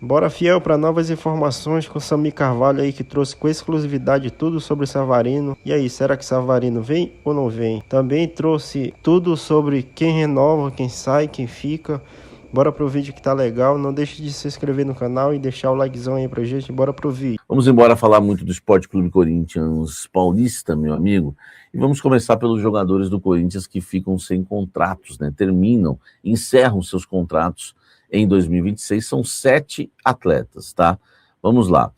Bora fiel para novas informações com Sami Carvalho aí que trouxe com exclusividade tudo sobre Savarino. E aí, será que Savarino vem ou não vem? Também trouxe tudo sobre quem renova, quem sai, quem fica. Bora pro vídeo que tá legal. Não deixe de se inscrever no canal e deixar o likezão aí pra gente. Bora pro vídeo. Vamos embora falar muito do Esporte Clube Corinthians Paulista, meu amigo. E vamos começar pelos jogadores do Corinthians que ficam sem contratos, né? Encerram seus contratos em 2026. São 7 atletas, tá? Vamos lá.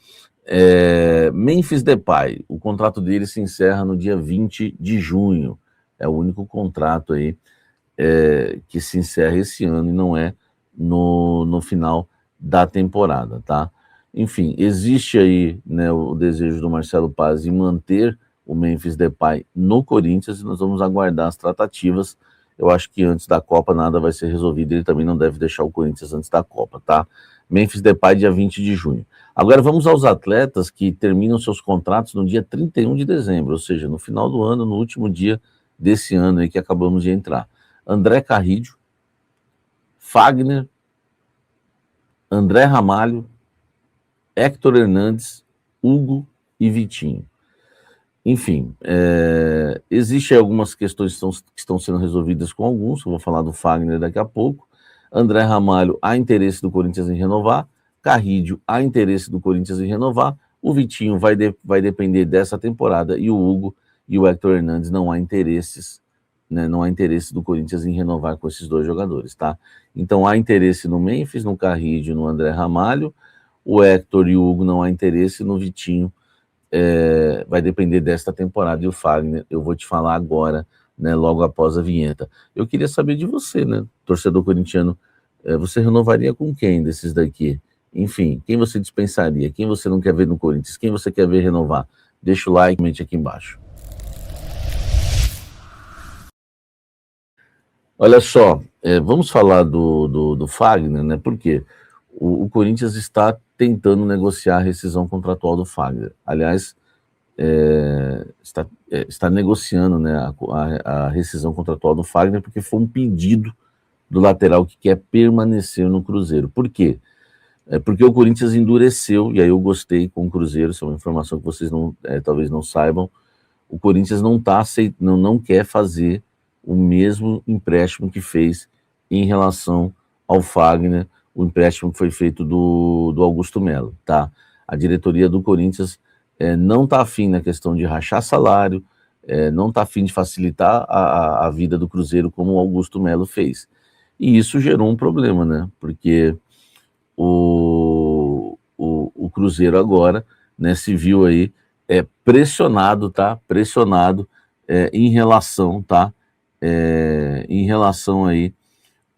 Memphis Depay, o contrato dele se encerra no dia 20 de junho. É o único contrato aí que se encerra esse ano e não é no final da temporada, tá? Enfim, existe aí, né, o desejo do Marcelo Paz em manter o Memphis Depay no Corinthians e nós vamos aguardar as tratativas. Eu acho que antes da Copa nada vai ser resolvido, ele também não deve deixar o Corinthians antes da Copa, tá? Memphis Depay, dia 20 de junho. Agora vamos aos atletas que terminam seus contratos no dia 31 de dezembro, ou seja, no final do ano, no último dia desse ano aí que acabamos de entrar. André Carrillo, Fagner, André Ramalho, Héctor Hernandes, Hugo e Vitinho. Enfim, existem algumas questões que estão sendo resolvidas com alguns, eu vou falar do Fagner daqui a pouco. André Ramalho, há interesse do Corinthians em renovar. Carrillo, há interesse do Corinthians em renovar. O Vitinho vai depender dessa temporada e o Hugo e o Héctor Hernandes não há interesses, né, não há interesse do Corinthians em renovar com esses dois jogadores, tá? Então há interesse no Memphis, no Carrillo, no André Ramalho. O Héctor e o Hugo não há interesse, no Vitinho vai depender desta temporada. E o Fagner, eu vou te falar agora, né, logo após a vinheta. Eu queria saber de você, né, torcedor corintiano, você renovaria com quem desses daqui? Enfim, quem você dispensaria? Quem você não quer ver no Corinthians? Quem você quer ver renovar? Deixa o like, comente aqui embaixo. Olha só, vamos falar do Fagner, né? Porque o Corinthians está tentando negociar a rescisão contratual do Fagner. Aliás, está negociando, né, a rescisão contratual do Fagner porque foi um pedido do lateral que quer permanecer no Cruzeiro. Por quê? Porque o Corinthians endureceu, e aí eu gostei com o Cruzeiro, isso é uma informação que vocês talvez não saibam. O Corinthians não quer fazer o mesmo empréstimo que fez em relação ao Fagner, o empréstimo que foi feito do Augusto Melo, tá? A diretoria do Corinthians não está afim na questão de rachar salário, não está afim de facilitar a vida do Cruzeiro como o Augusto Melo fez. E isso gerou um problema, né? Porque o Cruzeiro agora, né, se viu aí pressionado, tá? Pressionado em relação, tá? Em relação aí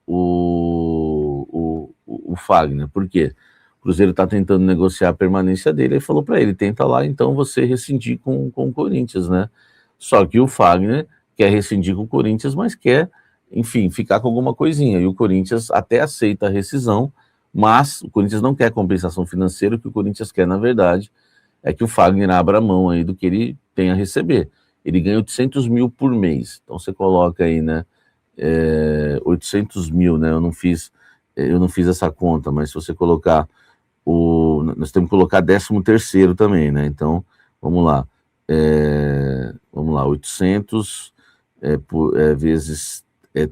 o Fagner. Por quê? O Cruzeiro está tentando negociar a permanência dele e falou para ele, tenta lá então você rescindir com o Corinthians, né? Só que o Fagner quer rescindir com o Corinthians, mas quer, enfim, ficar com alguma coisinha. E o Corinthians até aceita a rescisão, mas o Corinthians não quer compensação financeira. O que o Corinthians quer, na verdade, é que o Fagner abra mão aí do que ele tem a receber. Ele ganha 800 mil por mês. Então você coloca aí, né, 800 mil, né? Eu não fiz essa conta, mas se você colocar nós temos que colocar 13º também, né? Então, vamos lá. 800 vezes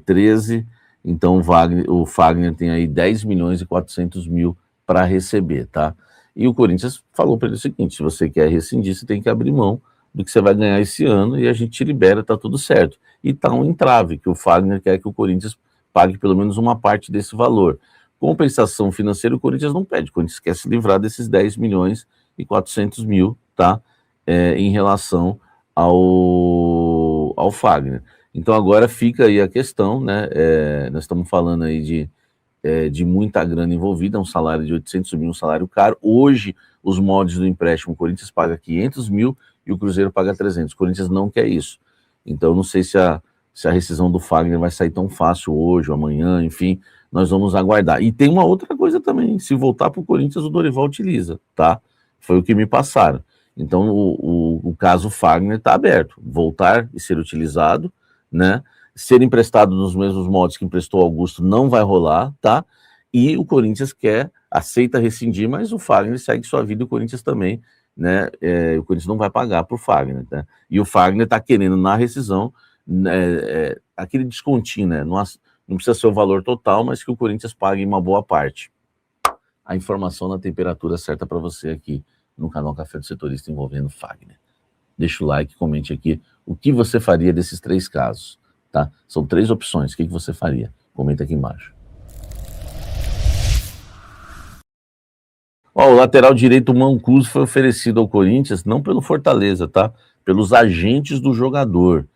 13. Então, o Fagner tem aí 10 milhões e 400 mil para receber, tá? E o Corinthians falou para ele o seguinte, se você quer rescindir, você tem que abrir mão do que você vai ganhar esse ano e a gente te libera, tá tudo certo. E tá um entrave, que o Fagner quer que o Corinthians pague pelo menos uma parte desse valor. Compensação financeira, o Corinthians não pede, o Corinthians quer se livrar desses 10 milhões e 400 mil, tá? Em relação ao Fagner. Então agora fica aí a questão, né? Nós estamos falando aí de muita grana envolvida, um salário de 800 mil, um salário caro. Hoje, os moldes do empréstimo, o Corinthians paga 500 mil e o Cruzeiro paga 300. O Corinthians não quer isso. Então, não sei se a rescisão do Fagner vai sair tão fácil hoje ou amanhã, enfim, nós vamos aguardar. E tem uma outra coisa também, se voltar para o Corinthians, o Dorival utiliza, tá? Foi o que me passaram. Então, o caso Fagner está aberto. Voltar e ser utilizado, né? Ser emprestado nos mesmos moldes que emprestou Augusto não vai rolar, tá? E o Corinthians quer aceita rescindir, mas o Fagner segue sua vida e o Corinthians também, né? O Corinthians não vai pagar por Fagner, né? E o Fagner está querendo, na rescisão, aquele descontinho, né? Não precisa ser o valor total, mas que o Corinthians pague uma boa parte. A informação na temperatura certa para você aqui no canal Café do Setorista envolvendo Fagner. Deixa o like, comente aqui o que você faria desses 3 casos, tá? São 3 opções, o que você faria? Comenta aqui embaixo. O lateral direito Mancuso foi oferecido ao Corinthians, não pelo Fortaleza, tá? Pelos agentes do jogador.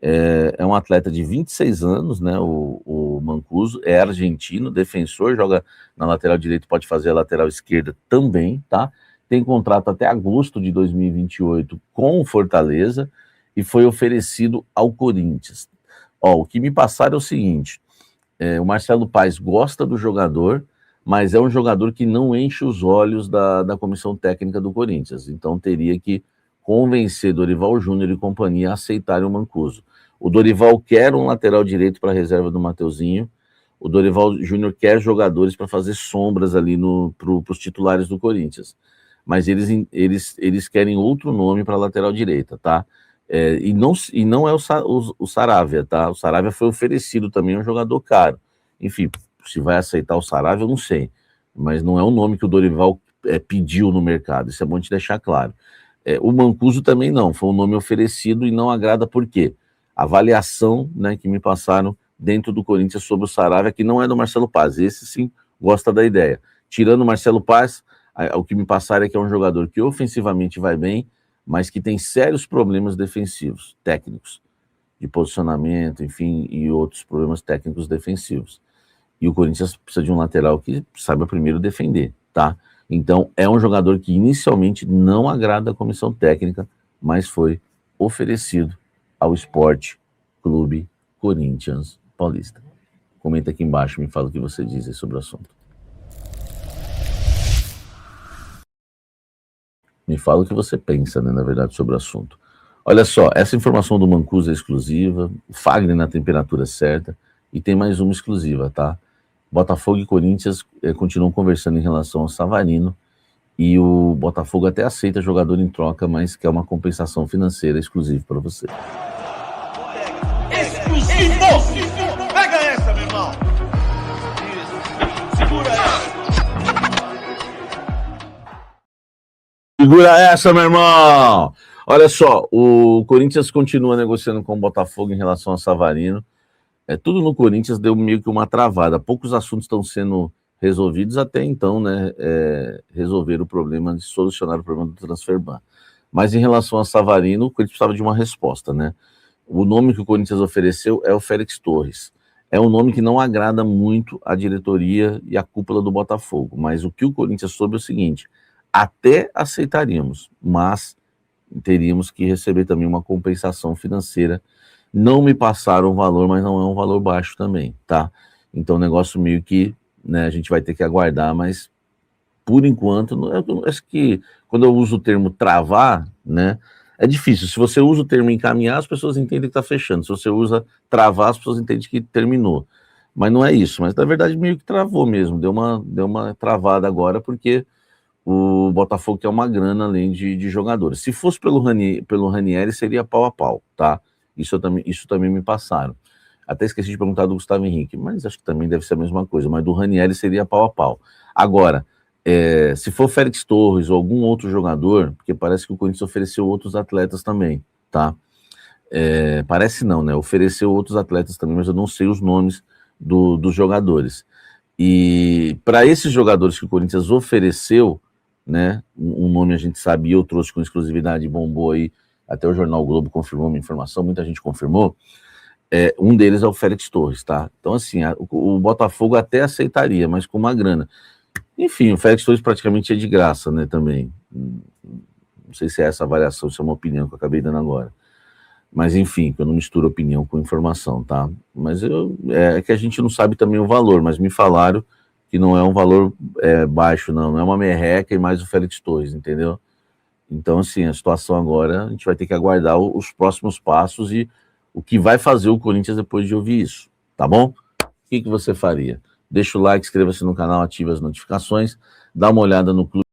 É um atleta de 26 anos, né? O Mancuso é argentino, defensor, joga na lateral direita, pode fazer a lateral esquerda também, tá? Tem contrato até agosto de 2028 com o Fortaleza e foi oferecido ao Corinthians. O que me passaram é o seguinte: o Marcelo Paes gosta do jogador, mas é um jogador que não enche os olhos da comissão técnica do Corinthians, então teria que convencer Dorival Júnior e companhia a aceitarem o Mancuso. O Dorival quer um lateral direito para a reserva do Mateuzinho, o Dorival Júnior quer jogadores para fazer sombras ali para os titulares do Corinthians, mas eles querem outro nome para a lateral direita, tá? E não é o Saravia, tá? O Saravia foi oferecido também, é um jogador caro. Enfim, se vai aceitar o Saravia, eu não sei, mas não é um nome que o Dorival pediu no mercado, isso é bom te deixar claro. O Mancuso também não, foi um nome oferecido e não agrada por quê? A avaliação, né, que me passaram dentro do Corinthians sobre o Saravia, que não é do Marcelo Paes, esse sim gosta da ideia. Tirando o Marcelo Paes, o que me passaram é que é um jogador que ofensivamente vai bem, mas que tem sérios problemas defensivos, técnicos, de posicionamento, enfim, e outros problemas técnicos defensivos. E o Corinthians precisa de um lateral que saiba primeiro defender, tá? Então, é um jogador que inicialmente não agrada a comissão técnica, mas foi oferecido ao Sport Clube Corinthians Paulista. Comenta aqui embaixo, me fala o que você diz aí sobre o assunto. Me fala o que você pensa, né, na verdade, sobre o assunto. Olha só, essa informação do Mancuso é exclusiva, o Fagner na temperatura certa, e tem mais uma exclusiva, tá? Botafogo e Corinthians continuam conversando em relação ao Savarino, e o Botafogo até aceita jogador em troca, mas quer uma compensação financeira exclusiva para você. Exclusivo! Pega essa, meu irmão! Isso. Segura essa! Segura essa, meu irmão! Olha só, o Corinthians continua negociando com o Botafogo em relação ao Savarino. Tudo no Corinthians deu meio que uma travada. Poucos assuntos estão sendo resolvidos até então, né? Resolver o problema, solucionar o problema do Transferban. Mas em relação a Savarino, o Corinthians precisava de uma resposta, né? O nome que o Corinthians ofereceu é o Félix Torres. É um nome que não agrada muito a diretoria e a cúpula do Botafogo. Mas o que o Corinthians soube é o seguinte: até aceitaríamos, mas teríamos que receber também uma compensação financeira. Não me passaram o valor, mas não é um valor baixo também, tá? Então o negócio meio que, né, a gente vai ter que aguardar, mas por enquanto, acho que quando eu uso o termo travar, né, é difícil. Se você usa o termo encaminhar, as pessoas entendem que está fechando. Se você usa travar, as pessoas entendem que terminou. Mas não é isso. Mas na verdade meio que travou mesmo. Deu uma travada agora, porque o Botafogo quer uma grana além de jogadores. Se fosse pelo Ranieri, seria pau a pau, tá? Isso também me passaram. Até esqueci de perguntar do Gustavo Henrique, mas acho que também deve ser a mesma coisa. Mas do Ranieri seria pau a pau. Agora, se for Félix Torres ou algum outro jogador, porque parece que o Corinthians ofereceu outros atletas também, tá? Parece não, né? Ofereceu outros atletas também, mas eu não sei os nomes dos jogadores. E para esses jogadores que o Corinthians ofereceu, né? Um nome a gente sabia, eu trouxe com exclusividade, bombou aí, até o Jornal Globo confirmou minha informação, muita gente confirmou. Um deles é o Félix Torres, tá? Então, assim, o Botafogo até aceitaria, mas com uma grana. Enfim, o Félix Torres praticamente é de graça, né, também. Não sei se é essa avaliação, se é uma opinião que eu acabei dando agora. Mas, enfim, eu não misturo opinião com informação, tá? Mas é que a gente não sabe também o valor, mas me falaram que não é um valor baixo, não é uma merreca e mais o Félix Torres, entendeu? Então, assim, a situação agora, a gente vai ter que aguardar os próximos passos e o que vai fazer o Corinthians depois de ouvir isso, tá bom? O que você faria? Deixa o like, inscreva-se no canal, ative as notificações, dá uma olhada no clube